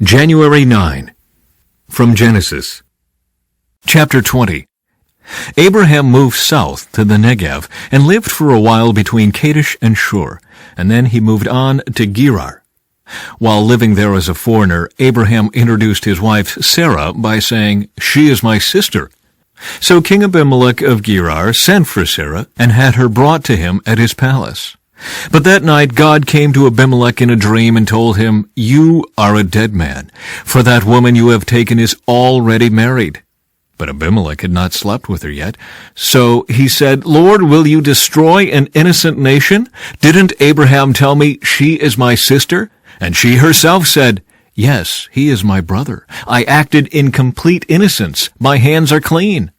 January 9. From Genesis. Chapter 20. Abraham moved south to the Negev and lived for a while between Kadesh and Shur, and then he moved on to Gerar. While living there as a foreigner, Abraham introduced his wife Sarah by saying, "She is my sister." So King Abimelech of Gerar sent for Sarah and had her brought to him at his palace. But that night God came to Abimelech in a dream and told him, "You are a dead man, for that woman you have taken is already married." But Abimelech had not slept with her yet. So he said, "Lord, will you destroy an innocent nation? Didn't Abraham tell me she is my sister?" And she herself said, "Yes, he is my brother. I acted in complete innocence. My hands are clean."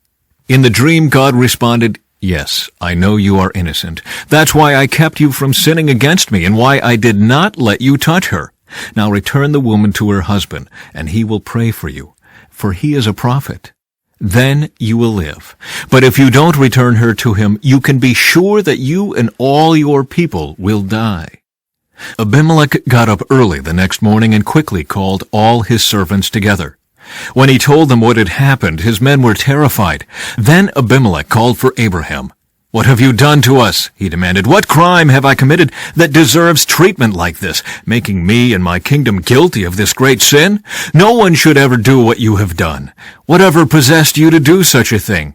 In the dream God responded, "Yes, I know you are innocent. That's why I kept you from sinning against me and why I did not let you touch her. Now return the woman to her husband, and he will pray for you, for he is a prophet. Then you will live. But if you don't return her to him, you can be sure that you and all your people will die." Abimelech got up early the next morning and quickly called all his servants together. When he told them what had happened, his men were terrified. Then Abimelech called for Abraham. "What have you done to us?" he demanded. "What crime have I committed that deserves treatment like this, making me and my kingdom guilty of this great sin? No one should ever do what you have done. Whatever possessed you to do such a thing?"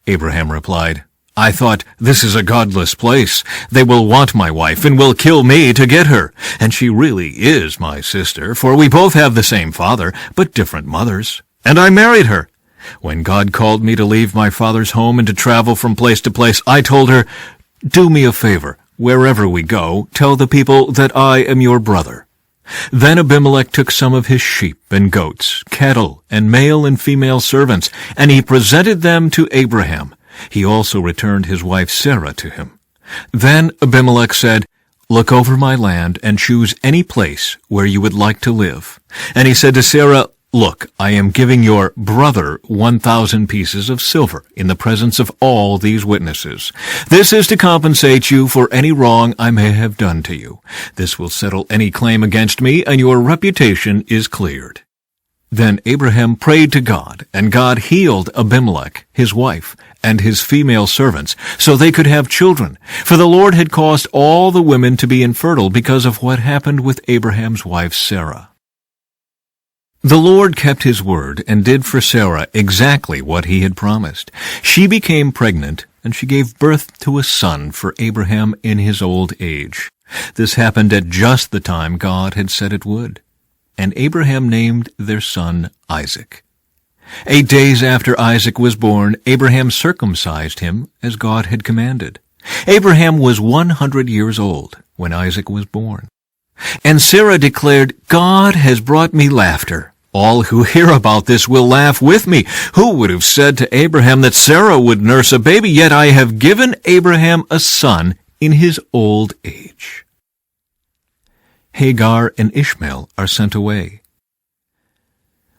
Abraham replied, "I thought, this is a godless place. They will want my wife and will kill me to get her. And she really is my sister, for we both have the same father, but different mothers. And I married her. When God called me to leave my father's home and to travel from place to place, I told her, 'Do me a favor. Wherever we go, tell the people that I am your brother.' Then Abimelech took some of his sheep and goats, cattle, and male and female servants, and he presented them to Abraham. He also returned his wife Sarah to him. Then Abimelech said, 'Look over my land and choose any place where you would like to live.' And he said to Sarah, 'Look, I am giving your brother 1,000 pieces of silver in the presence of all these witnesses. This is to compensate you for any wrong I may have done to you. This will settle any claim against me, and your reputation is cleared.' Then Abraham prayed to God, and God healed Abimelech, his wife, and his female servants, so they could have children. For the Lord had caused all the women to be infertile because of what happened with Abraham's wife Sarah. The Lord kept his word and did for Sarah exactly what he had promised. She became pregnant, and she gave birth to a son for Abraham in his old age. This happened at just the time God had said it would. And Abraham named their son Isaac. 8 days after Isaac was born, Abraham circumcised him as God had commanded. Abraham was 100 years old when Isaac was born. And Sarah declared, "God has brought me laughter. All who hear about this will laugh with me. Who would have said to Abraham that Sarah would nurse a baby? Yet I have given Abraham a son in his old age." Hagar and Ishmael are sent away.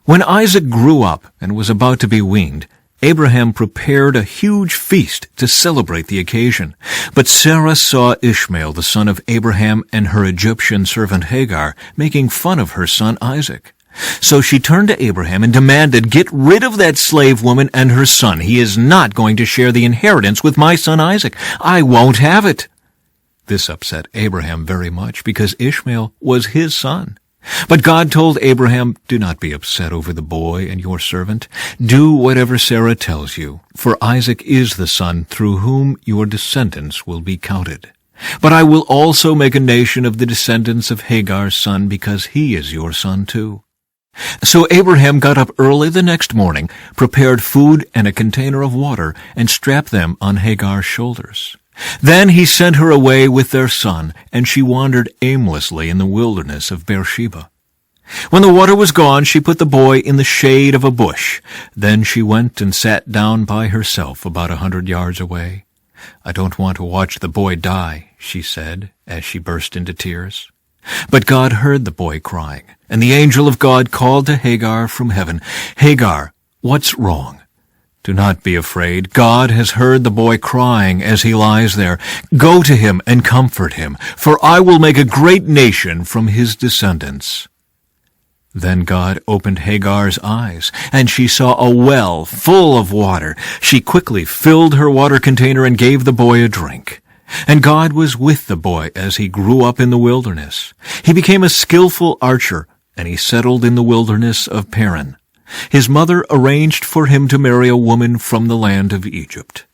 When Isaac grew up and was about to be weaned, Abraham prepared a huge feast to celebrate the occasion. But Sarah saw Ishmael, the son of Abraham, and her Egyptian servant Hagar making fun of her son Isaac. So she turned to Abraham and demanded, "Get rid of that slave woman and her son. He is not going to share the inheritance with my son Isaac. I won't have it." This upset Abraham very much, because Ishmael was his son. But God told Abraham, "Do not be upset over the boy and your servant. Do whatever Sarah tells you, for Isaac is the son through whom your descendants will be counted. But I will also make a nation of the descendants of Hagar's son, because he is your son too." So Abraham got up early the next morning, prepared food and a container of water, and strapped them on Hagar's shoulders. Then he sent her away with their son, and she wandered aimlessly in the wilderness of Beersheba. When the water was gone, she put the boy in the shade of a bush. Then she went and sat down by herself about 100 yards away. "I don't want to watch the boy die," she said, as she burst into tears. But God heard the boy crying, and the angel of God called to Hagar from heaven, "Hagar, what's wrong? Do not be afraid. God has heard the boy crying as he lies there. Go to him and comfort him, for I will make a great nation from his descendants." Then God opened Hagar's eyes, and she saw a well full of water. She quickly filled her water container and gave the boy a drink. And God was with the boy as he grew up in the wilderness. He became a skillful archer, and he settled in the wilderness of Paran. His mother arranged for him to marry a woman from the land of Egypt.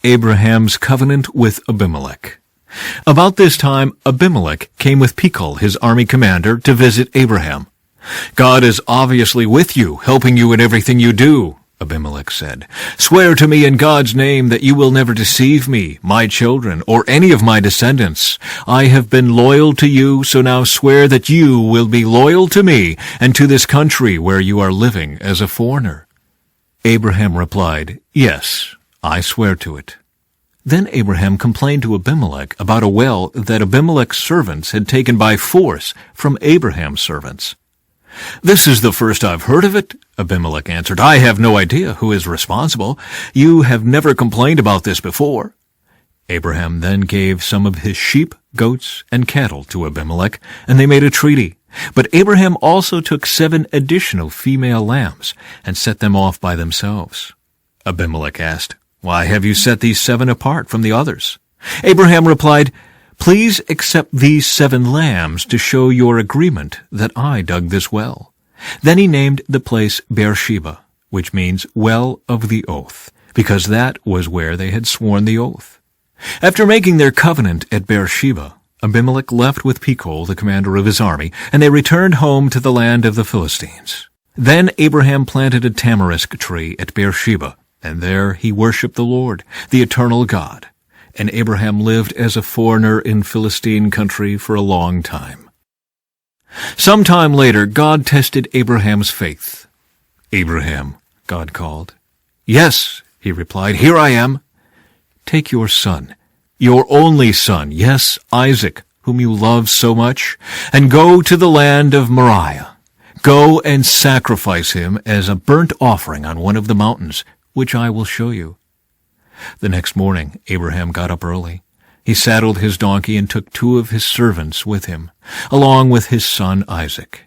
Abraham's covenant with Abimelech. About this time, Abimelech came with Phicol, his army commander, to visit Abraham. "God is obviously with you, helping you in everything you do," Abimelech said. "Swear to me in God's name that you will never deceive me, my children, or any of my descendants. I have been loyal to you, so now swear that you will be loyal to me and to this country where you are living as a foreigner." Abraham replied, "Yes, I swear to it." Then Abraham complained to Abimelech about a well that Abimelech's servants had taken by force from Abraham's servants. "This is the first I've heard of it," Abimelech answered. "I have no idea who is responsible. You have never complained about this before." Abraham then gave some of his sheep, goats, and cattle to Abimelech, and they made a treaty. But Abraham also took 7 additional female lambs and set them off by themselves. Abimelech asked, "Why have you set these 7 apart from the others?" Abraham replied, "Please accept these 7 lambs to show your agreement that I dug this well." Then he named the place Beersheba, which means well of the oath, because that was where they had sworn the oath. After making their covenant at Beersheba, Abimelech left with Phicol, the commander of his army, and they returned home to the land of the Philistines. Then Abraham planted a tamarisk tree at Beersheba, and there he worshipped the Lord, the eternal God. And Abraham lived as a foreigner in Philistine country for a long time. Some time later, God tested Abraham's faith. "Abraham," God called. "Yes," he replied, "here I am." "Take your son, your only son, yes, Isaac, whom you love so much, and go to the land of Moriah. Go and sacrifice him as a burnt offering on one of the mountains, which I will show you." The next morning Abraham got up early. He saddled his donkey and took 2 of his servants with him, along with his son Isaac.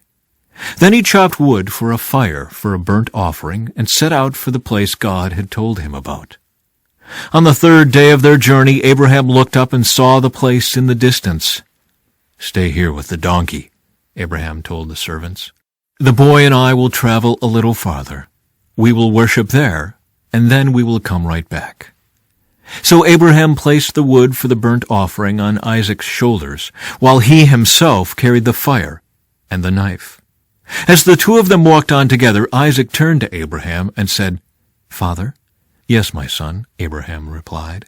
Then he chopped wood for a fire for a burnt offering and set out for the place God had told him about. On the 3rd day of their journey, Abraham looked up and saw the place in the distance. "Stay here with the donkey," Abraham told the servants. "The boy and I will travel a little farther. We will worship there, and then we will come right back." So Abraham placed the wood for the burnt offering on Isaac's shoulders, while he himself carried the fire and the knife. As the 2 of them walked on together, Isaac turned to Abraham and said, "Father?" "Yes, my son," Abraham replied.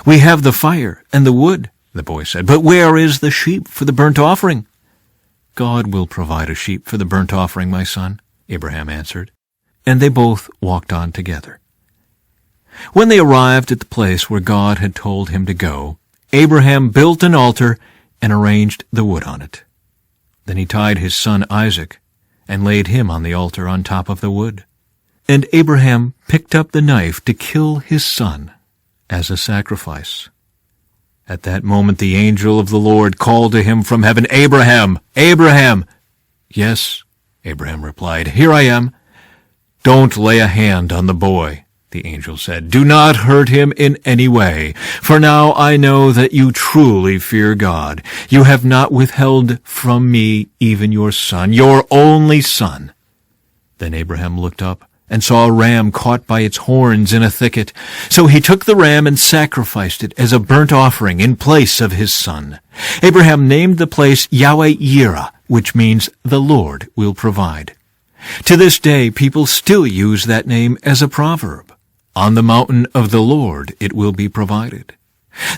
"We have the fire and the wood," the boy said, "but where is the sheep for the burnt offering?" "God will provide a sheep for the burnt offering, my son," Abraham answered. And they both walked on together. When they arrived at the place where God had told him to go, Abraham built an altar and arranged the wood on it. Then he tied his son Isaac and laid him on the altar on top of the wood. And Abraham picked up the knife to kill his son as a sacrifice. At that moment the angel of the Lord called to him from heaven, "Abraham, Abraham!" "Yes," Abraham replied, "here I am." "Don't lay a hand on the boy," the angel said. "Do not hurt him in any way, for now I know that you truly fear God. You have not withheld from me even your son, your only son." Then Abraham looked up and saw a ram caught by its horns in a thicket. So he took the ram and sacrificed it as a burnt offering in place of his son. Abraham named the place Yahweh-Yireh, which means the Lord will provide. To this day, people still use that name as a proverb. On the mountain of the Lord it will be provided.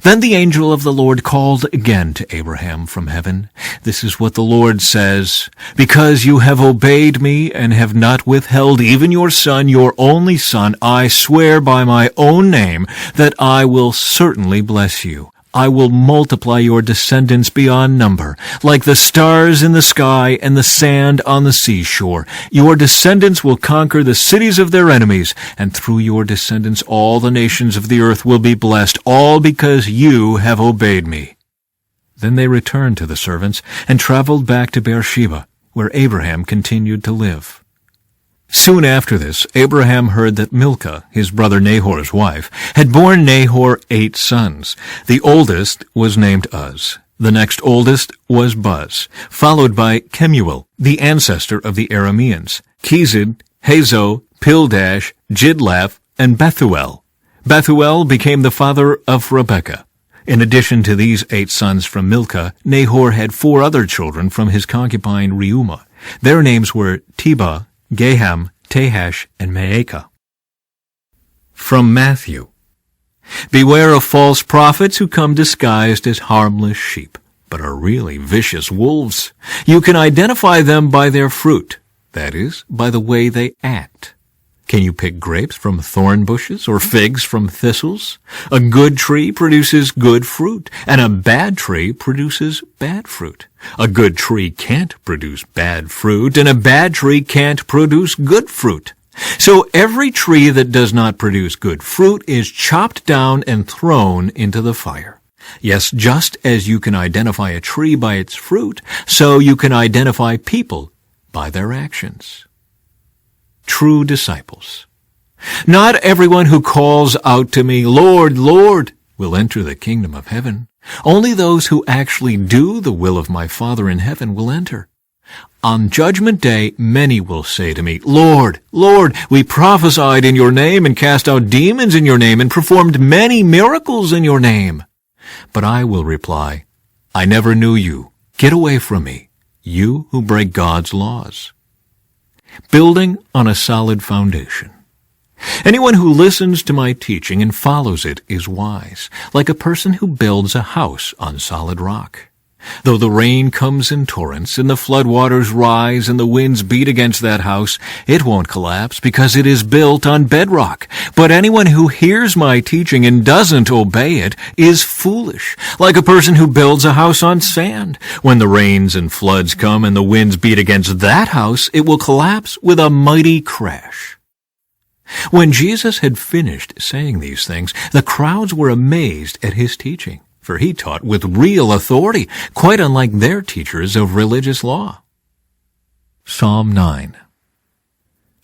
Then the angel of the Lord called again to Abraham from heaven. "This is what the Lord says, because you have obeyed me and have not withheld even your son, your only son, I swear by my own name that I will certainly bless you. I will multiply your descendants beyond number, like the stars in the sky and the sand on the seashore. Your descendants will conquer the cities of their enemies, and through your descendants all the nations of the earth will be blessed, all because you have obeyed me." Then they returned to the servants and traveled back to Beersheba, where Abraham continued to live. Soon after this, Abraham heard that Milcah, his brother Nahor's wife, had borne Nahor 8 sons. The oldest was named Uz. The next oldest was Buz, followed by Kemuel, the ancestor of the Arameans, Kezid, Hazo, Pildash, Jidlaph, and Bethuel. Bethuel became the father of Rebekah. In addition to these 8 sons from Milcah, Nahor had 4 other children from his concubine Reumah. Their names were Tebah, Gaham, Tahash, and Maacah. From Mathew. Beware of false prophets who come disguised as harmless sheep, but are really vicious wolves. You can identify them by their fruit, that is, by the way they act. Can you pick grapes from thorn bushes or figs from thistles? A good tree produces good fruit, and a bad tree produces bad fruit. A good tree can't produce bad fruit, and a bad tree can't produce good fruit. So every tree that does not produce good fruit is chopped down and thrown into the fire. Yes, just as you can identify a tree by its fruit, so you can identify people by their actions. True disciples. Not everyone who calls out to me, Lord, Lord, will enter the kingdom of heaven. Only those who actually do the will of my Father in heaven will enter. On Judgment Day, many will say to me, Lord, Lord, we prophesied in your name and cast out demons in your name and performed many miracles in your name. But I will reply, I never knew you. Get away from me, you who break God's laws. Building on a solid foundation. Anyone who listens to my teaching and follows it is wise, like a person who builds a house on solid rock. Though the rain comes in torrents and the floodwaters rise and the winds beat against that house, it won't collapse because it is built on bedrock. But anyone who hears my teaching and doesn't obey it is foolish, like a person who builds a house on sand. When the rains and floods come and the winds beat against that house, it will collapse with a mighty crash. When Jesus had finished saying these things, the crowds were amazed at his teaching, for he taught with real authority, quite unlike their teachers of religious law. Psalm 9.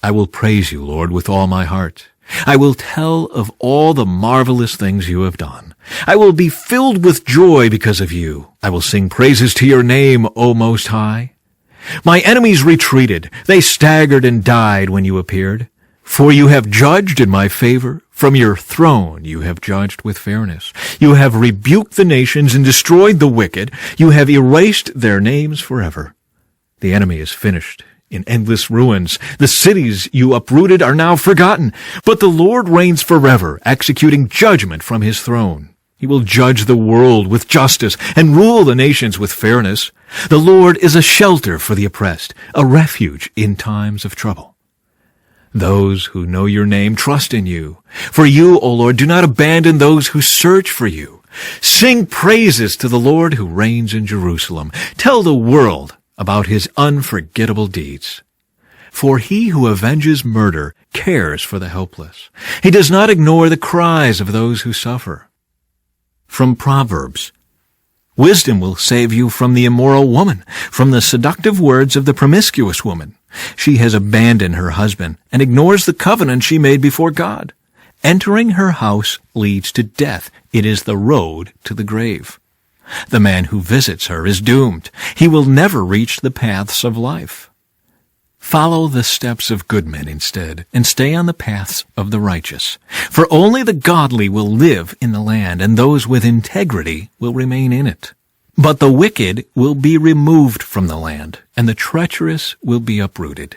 I will praise you, Lord, with all my heart. I will tell of all the marvelous things you have done. I will be filled with joy because of you. I will sing praises to your name, O Most High. My enemies retreated. They staggered and died when you appeared. For you have judged in my favor. From your throne you have judged with fairness. You have rebuked the nations and destroyed the wicked. You have erased their names forever. The enemy is finished in endless ruins. The cities you uprooted are now forgotten. But the Lord reigns forever, executing judgment from his throne. He will judge the world with justice and rule the nations with fairness. The Lord is a shelter for the oppressed, a refuge in times of trouble. Those who know your name trust in you. For you, O Lord, do not abandon those who search for you. Sing praises to the Lord who reigns in Jerusalem. Tell the world about his unforgettable deeds. For he who avenges murder cares for the helpless. He does not ignore the cries of those who suffer. From Proverbs. Wisdom will save you from the immoral woman, from the seductive words of the promiscuous woman. She has abandoned her husband and ignores the covenant she made before God. Entering her house leads to death. It is the road to the grave. The man who visits her is doomed. He will never reach the paths of life. Follow the steps of good men instead, and stay on the paths of the righteous. For only the godly will live in the land, and those with integrity will remain in it. But the wicked will be removed from the land, and the treacherous will be uprooted.